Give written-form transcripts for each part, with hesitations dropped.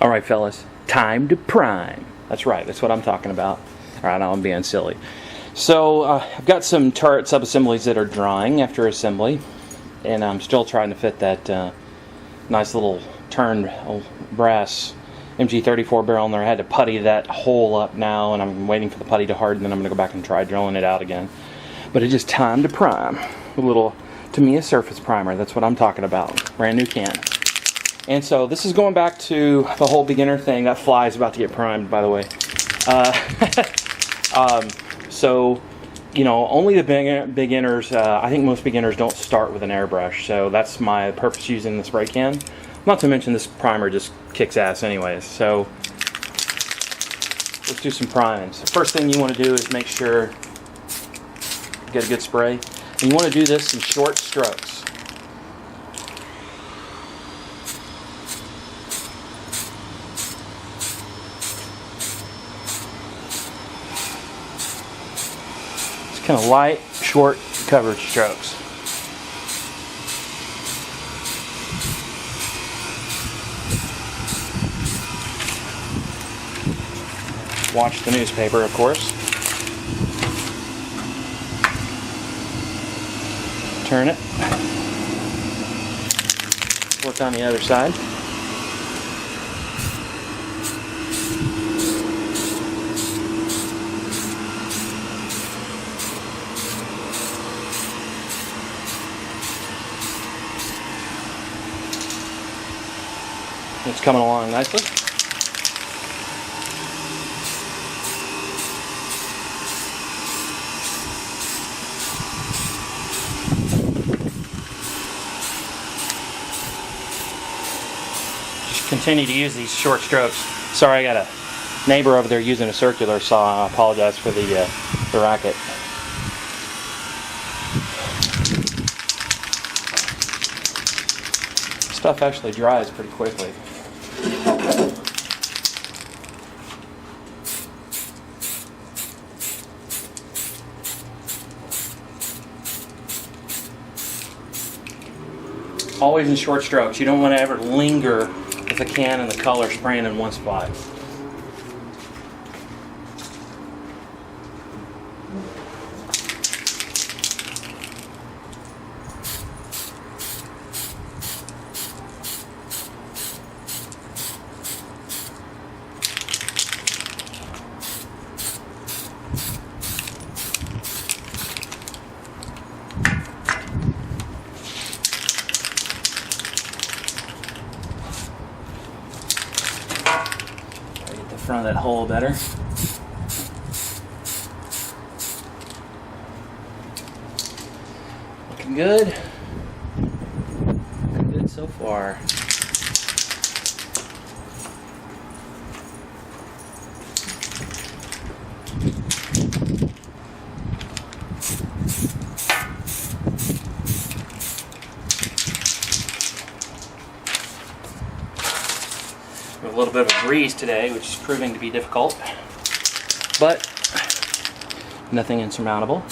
Alright fellas, time to prime. That's right, that's what I'm talking about. Alright, now I'm being silly. So, I've got some turret sub-assemblies that are drying after assembly, and I'm still trying to fit that nice little turned brass MG34 barrel in there. I had to putty that hole up now, and I'm waiting for the putty to harden, then I'm going to go back and try drilling it out again. But it's just time to prime. A little Tamiya surface primer, that's what I'm talking about. Brand new can. And so this is going back to the whole beginner thing. That fly is about to get primed, by the way. So, you know, only the beginners, I think most beginners don't start with an airbrush. So that's my purpose using the spray can. Not to mention this primer just kicks ass anyways. So let's do some priming. So first thing you want to do is make sure you get a good spray. And you want to do this in short strokes. Kind of light, short coverage strokes. Watch the newspaper, of course. Turn it. Work on the other side. It's coming along nicely. Just continue to use these short strokes. Sorry, I got a neighbor over there using a circular saw. I apologize for the racket. Stuff actually dries pretty quickly. Always in short strokes. You don't want to ever linger with the can and the color spraying in one spot. Front of that hole better. Looking good. Looking good so far. A little bit of a breeze today, which is proving to be difficult, but nothing insurmountable.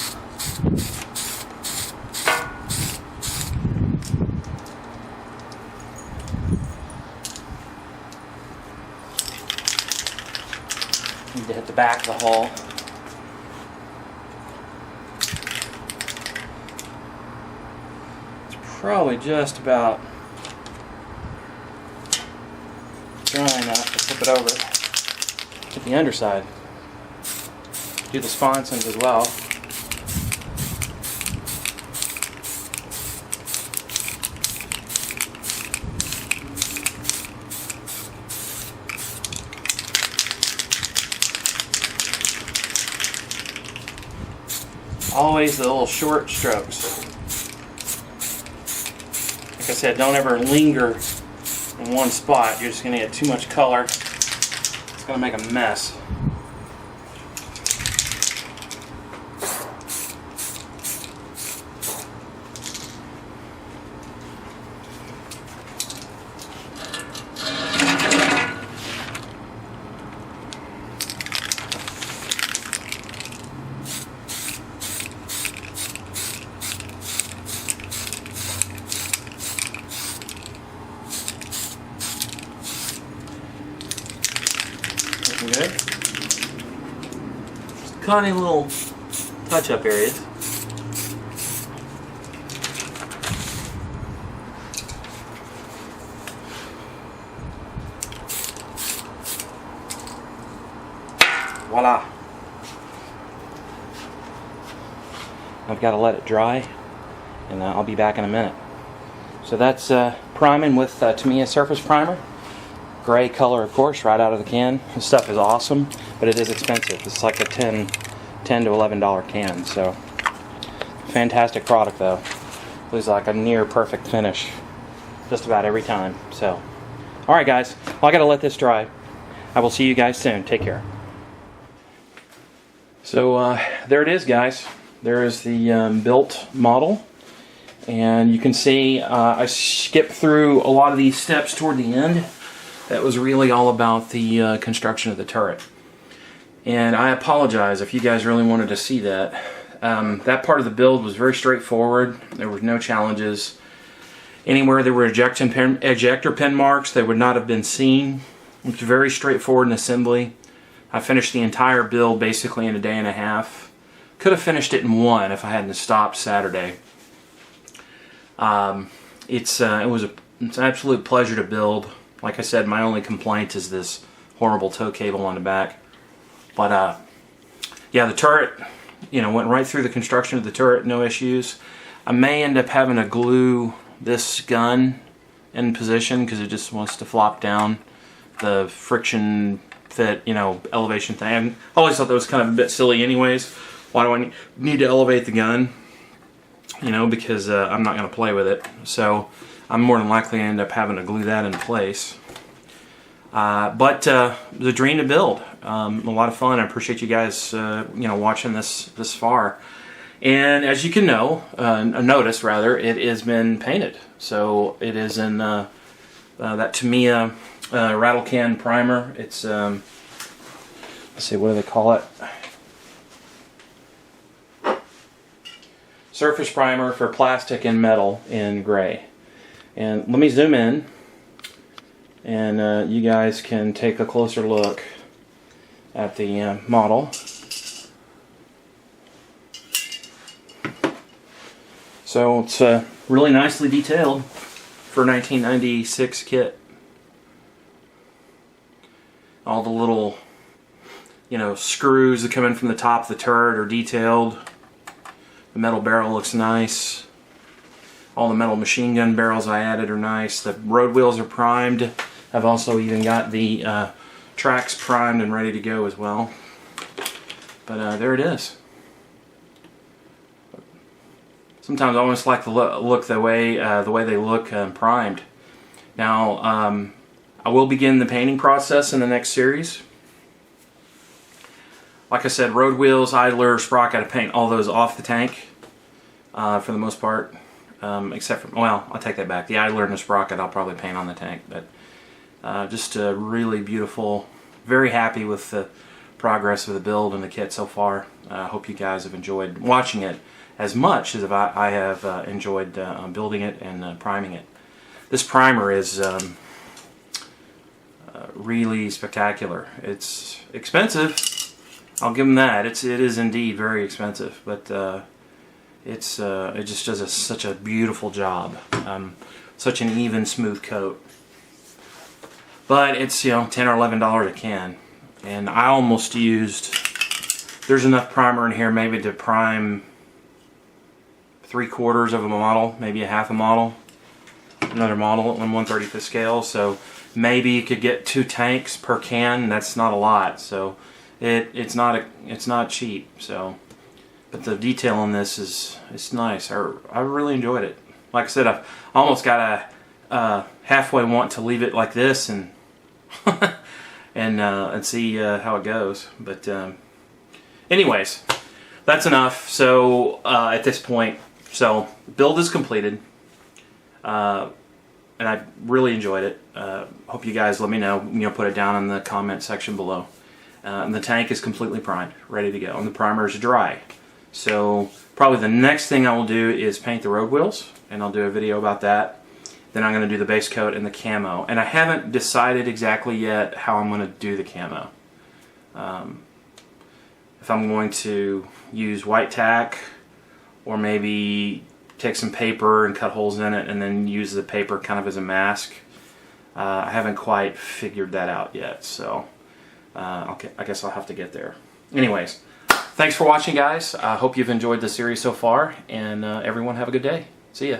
Need to hit the back of the hull. It's probably just about dry enough to flip it over. Get the underside. Do the sponsons as well. Always the little short strokes. Like I said, don't ever linger in one spot. You're just going to get too much color. It's going to make a mess. Okay. Just tiny little touch-up areas. Voila. I've got to let it dry, and I'll be back in a minute. So that's priming with Tamiya Surface Primer. Gray color, of course, right out of the can. This stuff is awesome, but it is expensive. It's like a $10 to $11 can, so fantastic product though. It was like a near perfect finish just about every time. So, alright guys, well, I got to let this dry. I will see you guys soon. Take care. So there it is, guys. There is the built model, and you can see I skipped through a lot of these steps toward the end. That was really all about the construction of the turret, and I apologize if you guys really wanted to see that. That part of the build was very straightforward. There were no challenges. Anywhere there were ejector pin marks, they would not have been seen. It was very straightforward in assembly. I finished the entire build basically in a day and a half. Could have finished it in one if I hadn't stopped Saturday. It's an absolute pleasure to build. Like I said, my only complaint is this horrible tow cable on the back. But yeah, the turret, went right through the construction of the turret, no issues. I may end up having to glue this gun in position because it just wants to flop down. The friction fit, elevation thing. I always thought that was kind of a bit silly anyways. Why do I need to elevate the gun? Because I'm not going to play with it. So I'm more than likely to end up having to glue that in place. But it was a dream to build. A lot of fun. I appreciate you guys, watching this far. And as you can notice, it has been painted. So it is in that Tamiya rattle can primer. It's let's see, what do they call it? Surface primer for plastic and metal in gray. And let me zoom in, and you guys can take a closer look at the model. So it's really nicely detailed for 1996 kit. All the little, screws that come in from the top of the turret are detailed. The metal barrel looks nice. All the metal machine gun barrels I added are nice. The road wheels are primed. I've also even got the tracks primed and ready to go as well. But there it is. Sometimes I almost like the look the way they look primed. Now I will begin the painting process in the next series. Like I said, road wheels, idler, sprocket, I paint all those off the tank for the most part. Except for, well, I'll take that back. The idler and the sprocket I'll probably paint on the tank. But just really beautiful. Very happy with the progress of the build and the kit so far. I hope you guys have enjoyed watching it as much as I have enjoyed building it and priming it. This primer is really spectacular. It's expensive. I'll give them that. It is indeed very expensive, but it just does such a beautiful job. Such an even, smooth coat. But it's $10 or $11 a can, and I almost used. There's enough primer in here maybe to prime 3/4 of a model, maybe a half a model, another model on 1/35 scale. So maybe you could get 2 tanks per can, and that's not a lot. So it's not cheap. So, but the detail on this is nice. I really enjoyed it. Like I said, I almost got a halfway want to leave it like this and and see how it goes. But anyways, that's enough. So at this point, so build is completed, and I really enjoyed it. Hope you guys let me know. Put it down in the comment section below. And the tank is completely primed, ready to go, and the primer is dry. So probably the next thing I will do is paint the road wheels, and I'll do a video about that. Then I'm going to do the base coat and the camo, and I haven't decided exactly yet how I'm going to do the camo. If I'm going to use white tack, or maybe take some paper and cut holes in it and then use the paper kind of as a mask. I haven't quite figured that out yet, so okay, I guess I'll have to get there. Anyways, thanks for watching, guys. I hope you've enjoyed the series so far, and everyone have a good day. See ya.